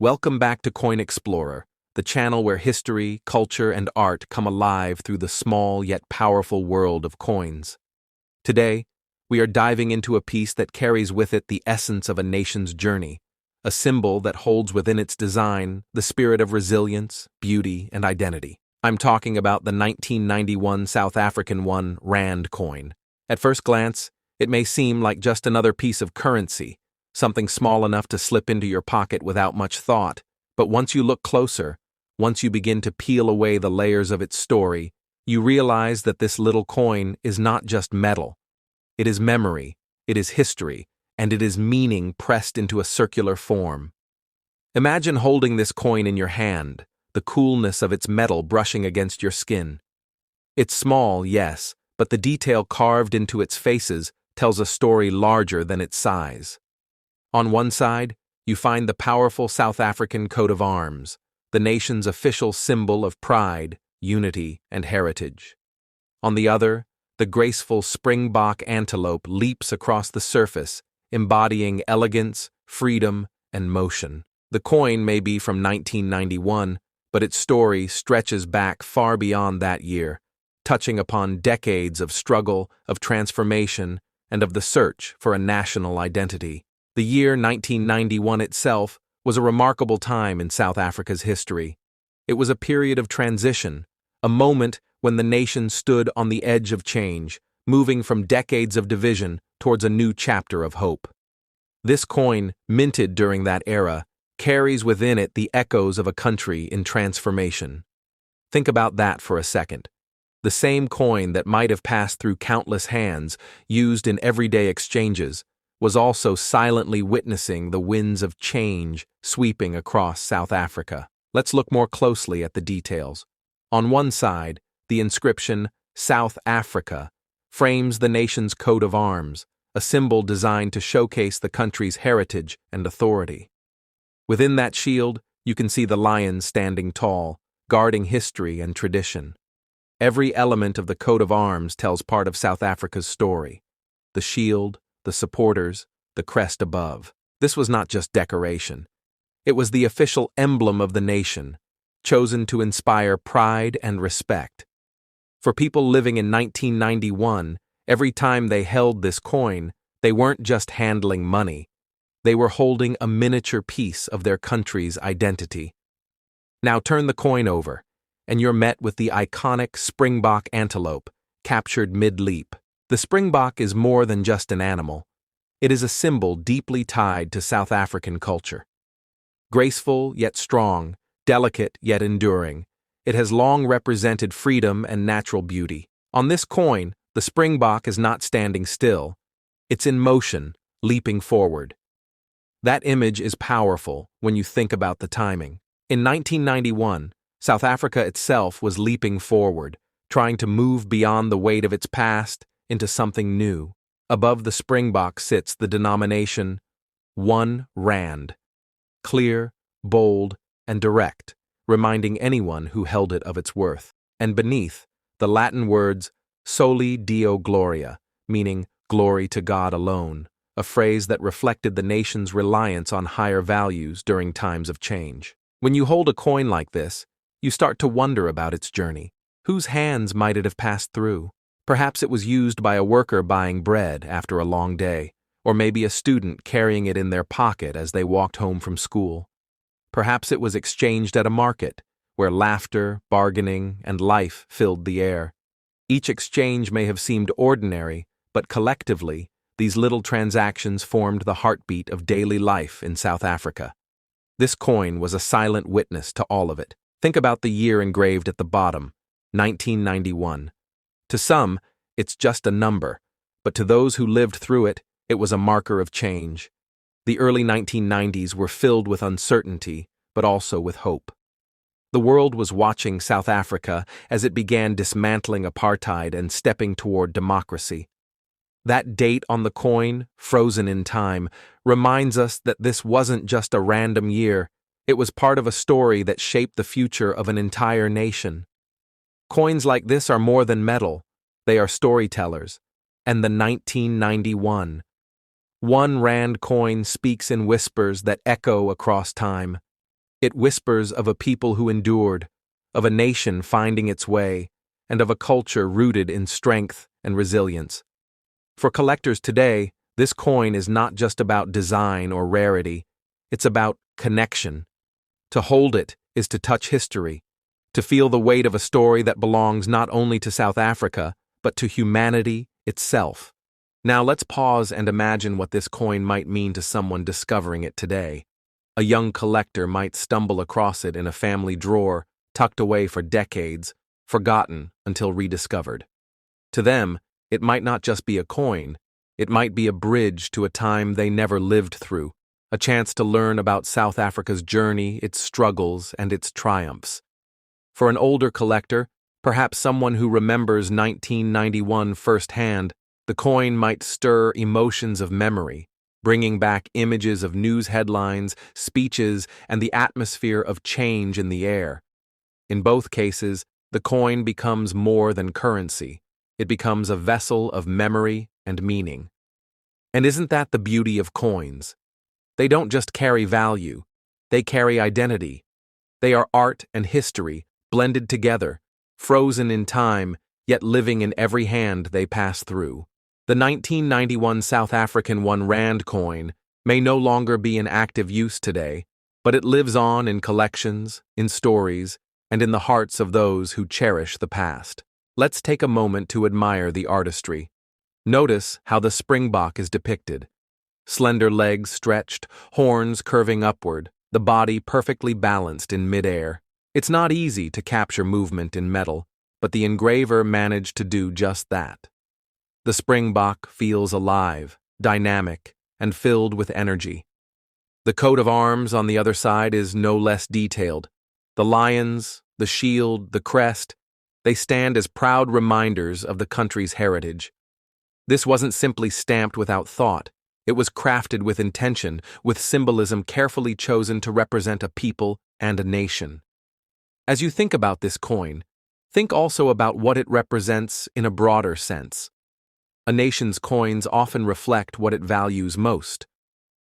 Welcome back to Coin Explorer, the channel where history, culture, and art come alive through the small yet powerful world of coins. Today, we are diving into a piece that carries with it the essence of a nation's journey, a symbol that holds within its design the spirit of resilience, beauty, and identity. I'm talking about the 1991 South African rand coin. At first glance, it may seem like just another piece of currency, something small enough to slip into your pocket without much thought. But once you look closer, once you begin to peel away the layers of its story, you realize that this little coin is not just metal. It is memory, it is history, and it is meaning pressed into a circular form. Imagine holding this coin in your hand, the coolness of its metal brushing against your skin. It's small, yes, but the detail carved into its faces tells a story larger than its size. On one side, you find the powerful South African coat of arms, the nation's official symbol of pride, unity, and heritage. On the other, the graceful springbok antelope leaps across the surface, embodying elegance, freedom, and motion. The coin may be from 1991, but its story stretches back far beyond that year, touching upon decades of struggle, of transformation, and of the search for a national identity. The year 1991 itself was a remarkable time in South Africa's history. It was a period of transition, a moment when the nation stood on the edge of change, moving from decades of division towards a new chapter of hope. This coin, minted during that era, carries within it the echoes of a country in transformation. Think about that for a second. The same coin that might have passed through countless hands, used in everyday exchanges, was also silently witnessing the winds of change sweeping across South Africa. Let's look more closely at the details. On one side, the inscription, South Africa, frames the nation's coat of arms, a symbol designed to showcase the country's heritage and authority. Within that shield, you can see the lion standing tall, guarding history and tradition. Every element of the coat of arms tells part of South Africa's story. The shield, the supporters, the crest above. This was not just decoration. It was the official emblem of the nation, chosen to inspire pride and respect. For people living in 1991, every time they held this coin, they weren't just handling money. They were holding a miniature piece of their country's identity. Now turn the coin over, and you're met with the iconic springbok antelope, captured mid-leap. The springbok is more than just an animal. It is a symbol deeply tied to South African culture. Graceful yet strong, delicate yet enduring, it has long represented freedom and natural beauty. On this coin, the springbok is not standing still. It's in motion, leaping forward. That image is powerful when you think about the timing. In 1991, South Africa itself was leaping forward, trying to move beyond the weight of its past into something new. Above the springbok sits the denomination R1, clear, bold, and direct, reminding anyone who held it of its worth. And beneath, the Latin words Soli Deo Gloria, meaning glory to God alone, a phrase that reflected the nation's reliance on higher values during times of change. When you hold a coin like this, you start to wonder about its journey. Whose hands might it have passed through? Perhaps it was used by a worker buying bread after a long day, or maybe a student carrying it in their pocket as they walked home from school. Perhaps it was exchanged at a market, where laughter, bargaining, and life filled the air. Each exchange may have seemed ordinary, but collectively, these little transactions formed the heartbeat of daily life in South Africa. This coin was a silent witness to all of it. Think about the year engraved at the bottom, 1991. To some, it's just a number, but to those who lived through it, it was a marker of change. The early 1990s were filled with uncertainty, but also with hope. The world was watching South Africa as it began dismantling apartheid and stepping toward democracy. That date on the coin, frozen in time, reminds us that this wasn't just a random year. It was part of a story that shaped the future of an entire nation. Coins like this are more than metal. They are storytellers. And the 1991 R1 coin speaks in whispers that echo across time. It whispers of a people who endured, of a nation finding its way, and of a culture rooted in strength and resilience. For collectors today, this coin is not just about design or rarity, it's about connection. To hold it is to touch history, to feel the weight of a story that belongs not only to South Africa, but to humanity itself. Now let's pause and imagine what this coin might mean to someone discovering it today. A young collector might stumble across it in a family drawer, tucked away for decades, forgotten until rediscovered. To them, it might not just be a coin, it might be a bridge to a time they never lived through, a chance to learn about South Africa's journey, its struggles, and its triumphs. For an older collector, perhaps someone who remembers 1991 firsthand, the coin might stir emotions of memory, bringing back images of news headlines, speeches, and the atmosphere of change in the air. In both cases, the coin becomes more than currency. It becomes a vessel of memory and meaning. And isn't that the beauty of coins? They don't just carry value, they carry identity. They are art and history blended together, frozen in time, yet living in every hand they pass through. The 1991 South African R1 coin may no longer be in active use today, but it lives on in collections, in stories, and in the hearts of those who cherish the past. Let's take a moment to admire the artistry. Notice how the springbok is depicted. Slender legs stretched, horns curving upward, the body perfectly balanced in midair. It's not easy to capture movement in metal, but the engraver managed to do just that. The springbok feels alive, dynamic, and filled with energy. The coat of arms on the other side is no less detailed. The lions, the shield, the crest, they stand as proud reminders of the country's heritage. This wasn't simply stamped without thought. It was crafted with intention, with symbolism carefully chosen to represent a people and a nation. As you think about this coin, think also about what it represents in a broader sense. A nation's coins often reflect what it values most.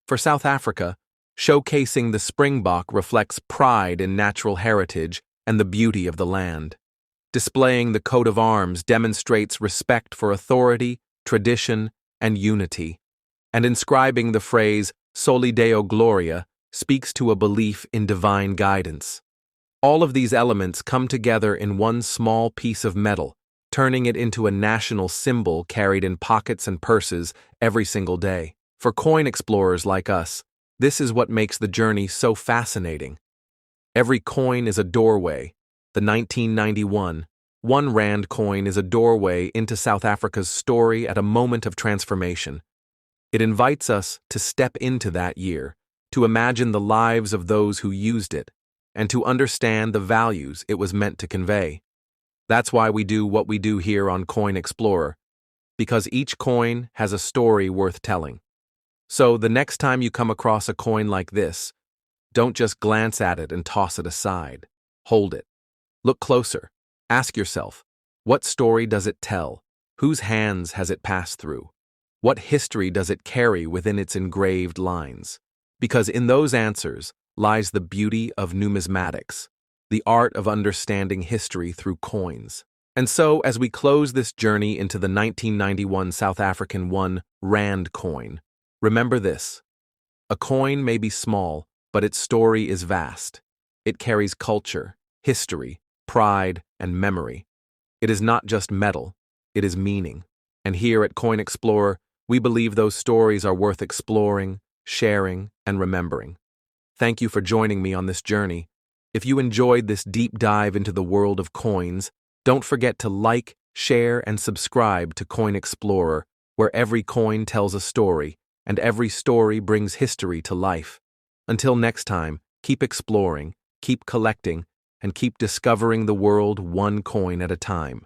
For South Africa, showcasing the springbok reflects pride in natural heritage and the beauty of the land. Displaying the coat of arms demonstrates respect for authority, tradition, and unity. And inscribing the phrase Soli Deo Gloria speaks to a belief in divine guidance. All of these elements come together in one small piece of metal, turning it into a national symbol carried in pockets and purses every single day. For coin explorers like us, this is what makes the journey so fascinating. Every coin is a doorway. The 1991 R1 coin is a doorway into South Africa's story at a moment of transformation. It invites us to step into that year, to imagine the lives of those who used it, and to understand the values it was meant to convey. That's why we do what we do here on Coin Explorer, because each coin has a story worth telling. So the next time you come across a coin like this, don't just glance at it and toss it aside. Hold it. Look closer. Ask yourself, what story does it tell? Whose hands has it passed through? What history does it carry within its engraved lines? Because in those answers lies the beauty of numismatics, the art of understanding history through coins. And so, as we close this journey into the 1991 South African R1 coin, remember this. A coin may be small, but its story is vast. It carries culture, history, pride, and memory. It is not just metal, it is meaning. And here at Coin Explorer, we believe those stories are worth exploring, sharing, and remembering. Thank you for joining me on this journey. If you enjoyed this deep dive into the world of coins, don't forget to like, share, and subscribe to Coin Explorer, where every coin tells a story, and every story brings history to life. Until next time, keep exploring, keep collecting, and keep discovering the world one coin at a time.